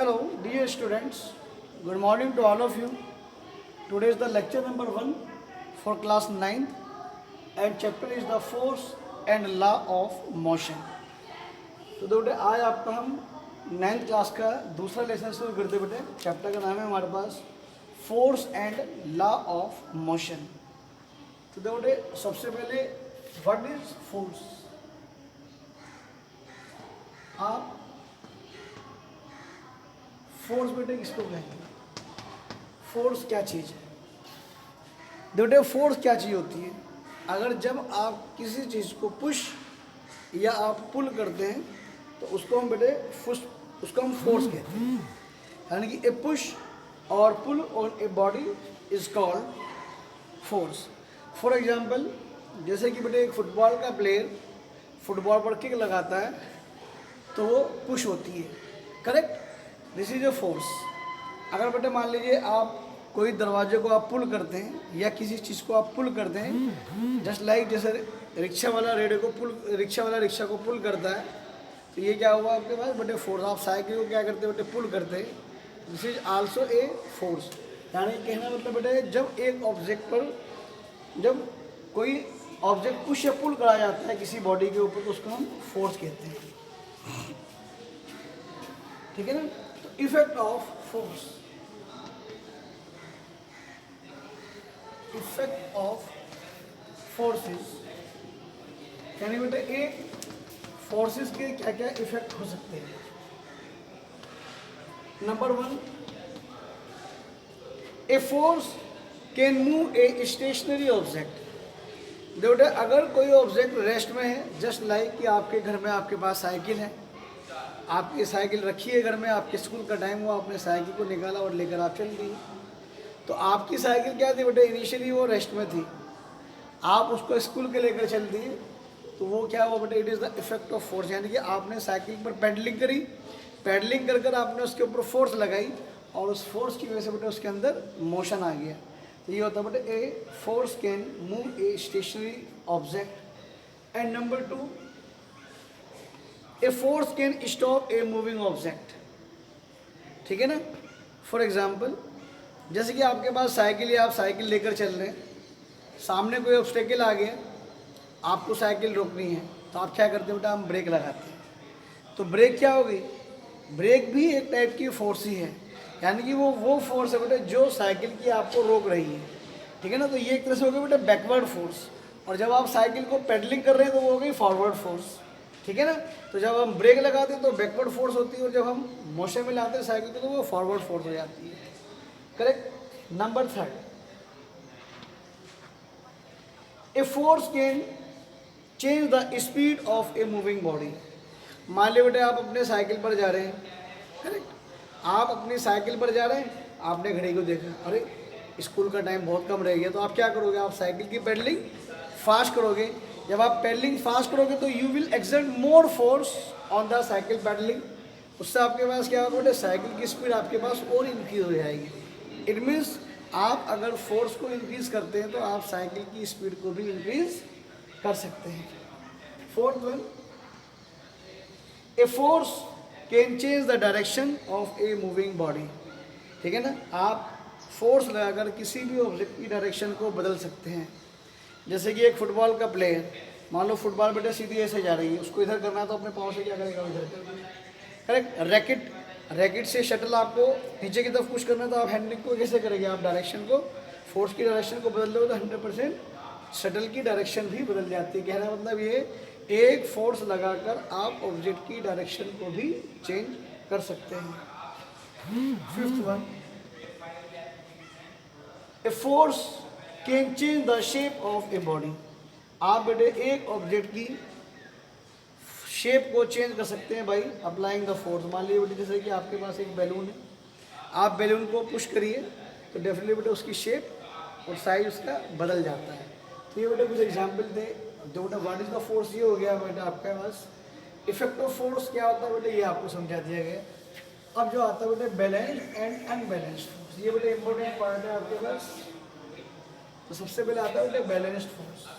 Hello, dear students. Good morning to all of you. Today is the lecture number 1 for class 9th and chapter is the force and law of motion. तो बेटे आज आपका हम 9th class का दूसरा lesson शुरू करते बेटे। चैप्टर का नाम है हमारे पास force and law of motion. तो बेटे सबसे पहले व्हाट इज फोर्स? आप फोर्स बेटे किसको कहेंगे? फोर्स क्या चीज़ है? बेटे फोर्स क्या चीज़ होती है? अगर जब आप किसी चीज़ को पुश या आप पुल करते हैं तो उसको हम बेटे उसको हम फोर्स कहते हैं। यानी कि ए पुश और pull on a body is called force. For example, जैसे कि बेटे एक फुटबॉल का प्लेयर फुटबॉल पर किक लगाता है तो वो पुश होती है, correct? This is a force. अगर बेटे मान लीजिए आप कोई दरवाजे को आप पुल करते हैं या किसी चीज़ को आप पुल करते हैं, जस्ट लाइक जैसे रिक्शा वाला रिक्शा को पुल करता है, तो ये क्या हुआ आपके पास बेटे फोर्स। आप साइकिल को क्या करते हैं बेटे? पुल करते हैं। This is also a force. यानी कहना मतलब बेटे जब कोई ऑब्जेक्ट पुश या पुल करा जाता है किसी बॉडी के ऊपर तो उसको हम फोर्स कहते हैं, ठीक है ना? तो effect of force, effect of forces, यानी बेटे एक फोर्सेस के क्या क्या इफेक्ट हो सकते हैं। Number 1, a force can move a stationary object. बेटे अगर कोई ऑब्जेक्ट रेस्ट में है, जस्ट लाइक कि आपके घर में आपके पास साइकिल है, आपकी साइकिल रखी है घर में, आपके स्कूल का टाइम हुआ, आपने साइकिल को निकाला और लेकर आप चल दिए, तो आपकी साइकिल क्या थी बेटे? इनिशियली वो रेस्ट में थी, आप उसको स्कूल के लेकर चल दिए, तो वो क्या हुआ बेटे? It is the effect of force. यानी कि आपने साइकिल पर पेडलिंग करी, पेडलिंग कर कर आपने उसके ऊपर फोर्स लगाई और उस फोर्स की वजह से बेटे उसके अंदर मोशन आ गया। तो ये होता है बेटे a force can move a stationary object. And number 2, a force can stop a moving object, ठीक है ना? फॉर एग्जाम्पल, जैसे कि आपके पास साइकिल है, आप साइकिल लेकर चल रहे हैं, सामने कोई ऑब्स्टेकल आ गया, आपको साइकिल रोकनी है, तो आप क्या करते हैं बेटा? हम ब्रेक लगाते हैं। तो ब्रेक क्या होगी? ब्रेक भी एक टाइप की फोर्स ही है, यानी कि वो फोर्स है बेटा जो साइकिल की आपको रोक रही है, ठीक है ना? तो ये एक तरह से हो गया बेटा बैकवर्ड फोर्स। और जब आप साइकिल को पेडलिंग कर रहे हैं तो वो हो गई फॉरवर्ड फोर्स, ठीक है ना? तो जब हम ब्रेक लगाते हैं तो बैकवर्ड फोर्स होती है और जब हम मोशन में लाते हैं साइकिल को तो वो फॉरवर्ड फोर्स हो जाती है, correct? Number 3, a force can change the speed of a moving body. मान लीजिए बेटे आप अपने साइकिल पर जा रहे हैं, करेक्ट? आप अपनी साइकिल पर जा रहे हैं, आपने घड़ी को देखा, अरे स्कूल का टाइम बहुत कम रह गया, तो आप क्या करोगे? आप साइकिल की पेडलिंग फास्ट करोगे। जब आप पेडलिंग फास्ट करोगे तो you will exert more force on the cycle pedalling. उससे आपके पास क्या होगा बेटे? साइकिल की स्पीड आपके पास और इंक्रीज हो जाएगी। इट मीन्स आप अगर फोर्स को इंक्रीज करते हैं तो आप साइकिल की स्पीड को भी इंक्रीज कर सकते हैं। 4th, a force can change the direction of a moving body, ठीक है ना? आप फोर्स लगाकर किसी भी ऑब्जेक्ट की डायरेक्शन को बदल सकते हैं। जैसे कि एक फुटबॉल का प्लेयर, मान लो फुटबॉल बेटा सीधी ऐसे जा रही है, उसको इधर करना है तो अपने पाँव से क्या करेगा? इधर करेगा, करेक्ट? रैकेट से शटल आपको नीचे की तरफ पुश करना है तो आप हैंडलिंग को कैसे करेंगे? आप डायरेक्शन को, फोर्स की डायरेक्शन को बदल दोगे तो 100% शटल की डायरेक्शन भी बदल जाती है। कहना मतलब ये एक फोर्स लगाकर आप ऑब्जेक्ट की डायरेक्शन को भी चेंज कर सकते हैं। 5th one, a force can change the shape of a body. आप बेटे एक ऑब्जेक्ट की शेप को चेंज कर सकते हैं बाई अप्लाइंग द फोर्स। मान लीजिए बेटे जैसे कि आपके पास एक बैलून है, आप बैलून को पुश करिए तो डेफिनेटली बेटे उसकी शेप और साइज उसका बदल जाता है। तो ये बेटे कुछ एग्जाम्पल थे। जो बेटा व्हाट इज द फोर्स ये हो गया बेटा आपके पास। इफेक्ट ऑफ फोर्स क्या होता है बेटे? ये आपको समझा दिया गया। अब जो आता है बेटे बैलेंस एंड अनबैलेंस्ड फोर्स, ये बेटे इंपॉर्टेंट पार्ट है आपके पास। तो सबसे पहले आता है बेटे बैलेंस्ड फोर्स।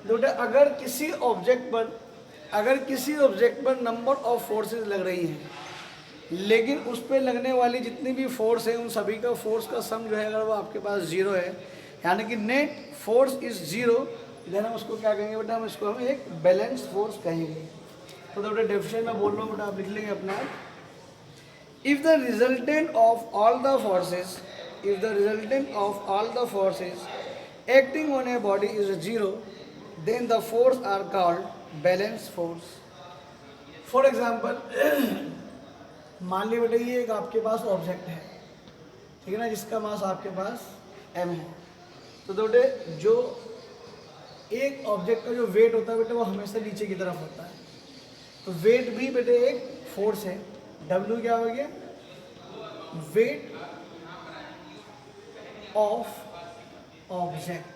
बेटा अगर किसी ऑब्जेक्ट पर नंबर ऑफ फोर्सेस लग रही हैं, लेकिन उस पर लगने वाली जितनी भी फोर्स है उन सभी का फोर्स का सम जो है अगर वो आपके पास जीरो है, यानी कि net force is zero, then हम उसको क्या कहेंगे बेटा, हम एक बैलेंस फोर्स कहेंगे। तो बेटा डेफिनेशन में बोल रहा हूँ बेटा, आप लिख लेंगे अपना। If the resultant of all the forces acting on a body is zero, then the force are called balance force. For example, मान ली बेटा ये एक आपके पास ऑब्जेक्ट है, ठीक है ना, जिसका मास आपके पास m है। तो बेटे जो एक ऑब्जेक्ट का जो वेट होता है बेटे वो हमेशा नीचे की तरफ होता है, तो वेट भी बेटे एक फोर्स है। W क्या हो गया, वेट ऑफ ऑब्जेक्ट,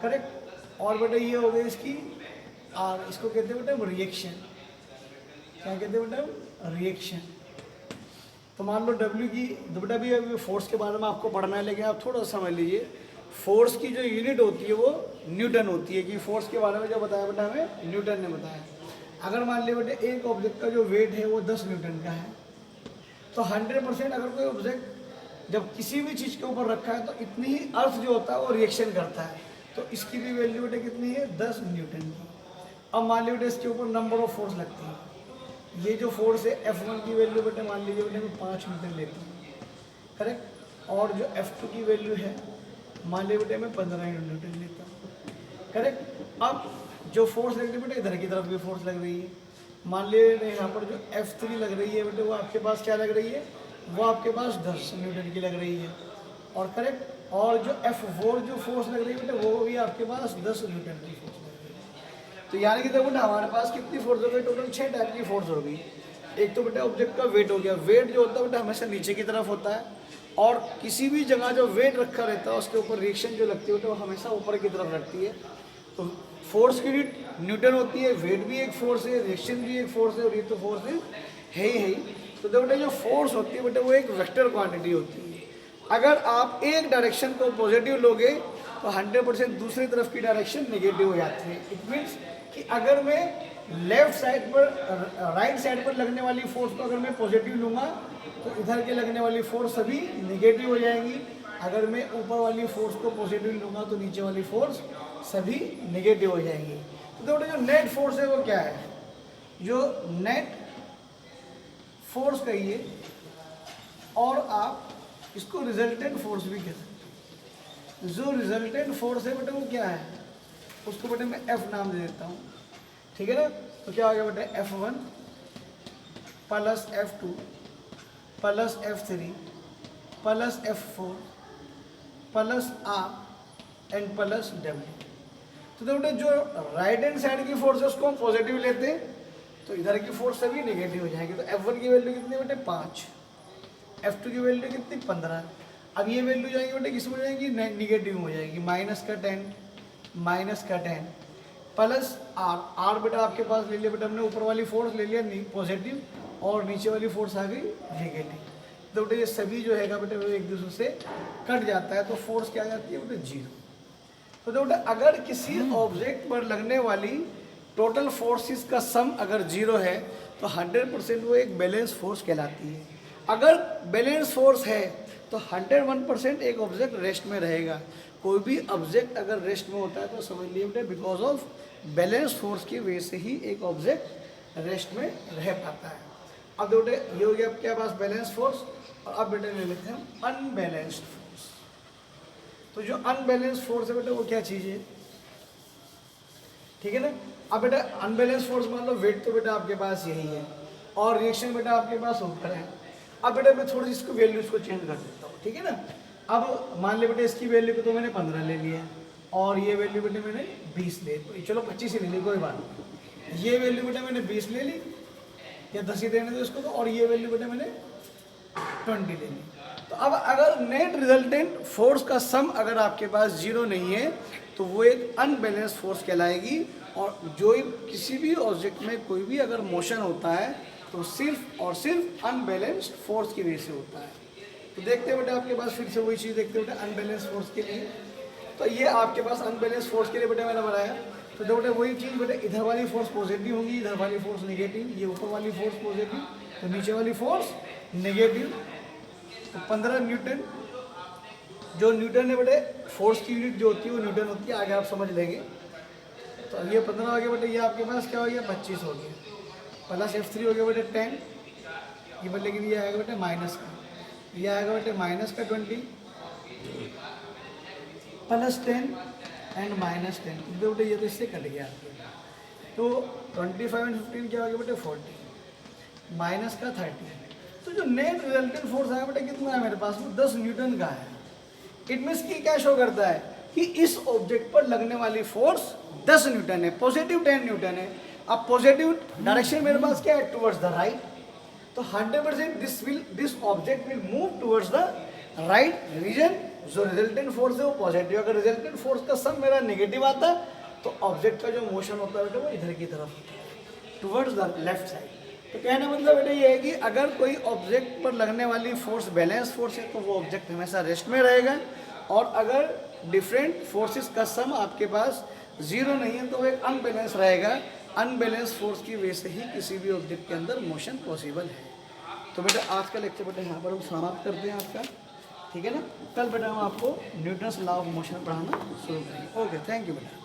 करेक्ट। और बेटा ये हो गई इसकी R, इसको कहते हैं बेटा रिएक्शन। क्या कहते हैं बेटा, रिएक्शन। तो मान लो W की, बेटा भी अभी फोर्स के बारे में आपको पढ़ना है, लेकिन आप थोड़ा समझ लीजिए, फोर्स की जो यूनिट होती है वो न्यूटन होती है, कि फोर्स के बारे में जो बताया बेटा हमें न्यूटन ने बताया। अगर मान लीजिए बेटे एक ऑब्जेक्ट का जो वेट है वो 10 न्यूटन का है, तो 100% अगर कोई ऑब्जेक्ट जब किसी भी चीज़ के ऊपर रखा है तो इतनी ही अर्थ जो होता है वो रिएक्शन करता है, तो इसकी भी वैल्यू बेटे कितनी है, 10 न्यूटन की। अब मान लीजिए बेटे इसके ऊपर नंबर ऑफ फोर्स लगती है, ये जो फोर्स है F1 की वैल्यू बेटे मान लीजिए बेटे मैं 5 न्यूटन लेता हूँ, करेक्ट। और जो F2 की वैल्यू है मान लीजिए बेटे मैं 15 न्यूटन लेता हूँ, करेक्ट। अब जो फोर्स लग रही है बेटे इधर की तरफ भी फोर्स लग रही है, मान लीजिए यहाँ पर जो F3 लग रही है बेटे वो आपके पास क्या लग रही है, वो आपके पास 10 न्यूटन की लग रही है, और करेक्ट। और जो F4 जो फोर्स लग रही है बेटे वो भी आपके पास 10 न्यूटन की फोर्स लग रही है। तो यानी कि देखो बेटा हमारे पास कितनी फोर्स हो गई, टोटल 6 टाइप की फोर्स हो गई। एक तो बेटा ऑब्जेक्ट का वेट हो गया, वेट जो होता है बेटा हमेशा नीचे की तरफ होता है, और किसी भी जगह जो वेट रखा रहता है उसके ऊपर रिएक्शन जो लगती है तो वो हमेशा ऊपर की तरफ लगती है। तो फोर्स की यूनिट न्यूटन होती है, वेट भी एक फोर्स है, रिएक्शन भी एक फोर्स है, और ये तो फोर्स है ही। तो देखो बेटा जो फोर्स होती है बेटा वो एक वेक्टर क्वांटिटी होती है। अगर आप एक डायरेक्शन को पॉजिटिव लोगे तो 100% दूसरी तरफ की डायरेक्शन नेगेटिव हो जाती है। इट मीन्स कि अगर मैं लेफ्ट साइड पर, राइट साइड पर लगने वाली फोर्स को अगर मैं पॉजिटिव लूँगा तो इधर के लगने वाली फोर्स सभी नेगेटिव हो जाएंगी। अगर मैं ऊपर वाली फोर्स को पॉजिटिव लूँगा तो नीचे वाली फोर्स सभी नेगेटिव हो जाएंगी। तो देखो जो नेट फोर्स है वो क्या है, जो नेट फोर्स कहिए, और आप इसको रिजल्टेंट फोर्स भी कह सकते हैं। जो रिजल्टेंट फोर्स है बेटा वो क्या है, उसको बेटे मैं F नाम दे देता हूँ, ठीक है ना। तो क्या हो गया बेटे, F1 plus F2 plus F3 plus F4 plus R and plus W। तो बेटे जो राइट हैंड साइड की फोर्स है उसको हम पॉजिटिव लेते हैं तो इधर की फोर्स सभी नेगेटिव हो जाएगी। तो F1 की वैल्यू कितनी बेटे 5, F2 की वैल्यू कितनी 15। अब ये वैल्यू जाएंगी बेटे किस में जाएंगी, निगेटिव हो जाएगी, माइनस का 10 प्लस R बेटा आपके पास ले लिया बेटा हमने, ऊपर वाली फोर्स ले लिया पॉजिटिव और नीचे वाली फोर्स आ गई नेगेटिव। तो बेटे ये सभी जो है बेटे वो एक दूसरे से कट जाता है, तो फोर्स क्या आ जाती है बेटे, जीरो। तो बेटा अगर किसी ऑब्जेक्ट पर लगने वाली टोटल फोर्सेस का सम अगर जीरो है तो 100% वो एक बैलेंस फोर्स कहलाती है। अगर बैलेंस फोर्स है तो 101% एक ऑब्जेक्ट रेस्ट में रहेगा। कोई भी ऑब्जेक्ट अगर रेस्ट में होता है तो समझ लीजिए बेटे बिकॉज ऑफ बैलेंस फोर्स की वजह से ही एक ऑब्जेक्ट रेस्ट में रह पाता है। अब बेटे ये हो गया आपके पास बैलेंस फोर्स, और अब बेटे ले लेते हैं अनबैलेंस्ड फोर्स। तो जो अनबैलेंस फोर्स है बेटा वो क्या चीज़ है, ठीक है ना। अब बेटा अनबैलेंस फोर्स मान लो वेट तो बेटा आपके पास यही है और रिएक्शन बेटा आपके पास ऊपर है। अब बेटा मैं थोड़ी सी इसको वैल्यू इसको चेंज कर देता हूँ, ठीक है ना। अब मान ले बेटा इसकी वैल्यू को तो मैंने 15 ले लिया और ये वैल्यू बेटे मैंने 20 ले ली, चलो 25 ही ले ली कोई बात नहीं। ये वैल्यू बेटा मैंने 20 ले ली या 10 ही देने दो इसको तो, और ये वैल्यू बेटा मैंने 20 ले ली। तो अब अगर नेट रिजल्टेंट फोर्स का सम अगर आपके पास जीरो नहीं है तो वो एक अनबैलेंस फोर्स कहलाएगी। और जो किसी भी ऑब्जेक्ट में कोई भी अगर मोशन होता है तो सिर्फ और सिर्फ अनबैलेंस्ड फोर्स की वजह से होता है। तो देखते हैं बेटा आपके पास फिर से वही चीज़ देखते हैं बेटा अनबैलेंस फोर्स के लिए। तो ये आपके पास अनबैलेंस फोर्स के लिए बेटा मैंने बनाया। तो देखो बेटा वही चीज़ बेटा, इधर वाली फोर्स पॉजिटिव होगी, इधर वाली फोर्स नेगेटिव, ये ऊपर वाली फोर्स पॉजिटिव तो नीचे वाली फोर्स नेगेटिव। तो 15 न्यूटन, जो न्यूटन है बेटे फोर्स की यूनिट जो होती है वो न्यूटन होती है, आगे आप समझ लेंगे। तो अब ये 15 हो गया बेटे, ये आपके पास क्या हो गया 25 हो गया, प्लस F3 हो गया बेटे 10, ये बेटे लेकिन ये आएगा बेटे माइनस का, ये आएगा बेटे माइनस का 20 प्लस 10 एंड माइनस 10, बेटे ये तो इससे कट गया। तो 25 एंड 15 क्या हो गया बेटे 40 माइनस का 30। तो जो नेट रिजल्टेंट फोर्स आया बेटे कितना है मेरे पास, वो 10 न्यूटन का है। इट मीन्स की क्या शो करता है कि इस ऑब्जेक्ट पर लगने वाली फोर्स 10 न्यूटन है, पॉजिटिव 10 न्यूटन है। अब पॉजिटिव डायरेक्शन मेरे पास क्या है, टुवर्ड्स द राइट। तो 100% this object will move towards the right region. जो रिजल्टेंट फोर्स है वो पॉजिटिव, अगर रिजल्टेंट फोर्स का सम मेरा नेगेटिव आता है तो ऑब्जेक्ट का जो मोशन होता है बेटा वो इधर की तरफ होता है, टुवर्ड्स द लेफ्ट साइड। तो कहने मतलब बेटा ये है कि अगर कोई ऑब्जेक्ट पर लगने वाली फोर्स बैलेंस फोर्स है तो वो ऑब्जेक्ट हमेशा रेस्ट में रहेगा, और अगर डिफरेंट फोर्सेस का सम आपके पास जीरो नहीं है तो वो एक अनबैलेंस रहेगा। अनबैलेंस फोर्स की वजह से ही किसी भी ऑब्जेक्ट के अंदर मोशन पॉसिबल है। तो बेटा आज का लेक्चर बेटा यहाँ पर हम समाप्त करते हैं आपका, ठीक है ना। कल बेटा हम आपको न्यूटन्स लॉ ऑफ मोशन पढ़ाना शुरू करेंगे। ओके, थैंक यू बेटा।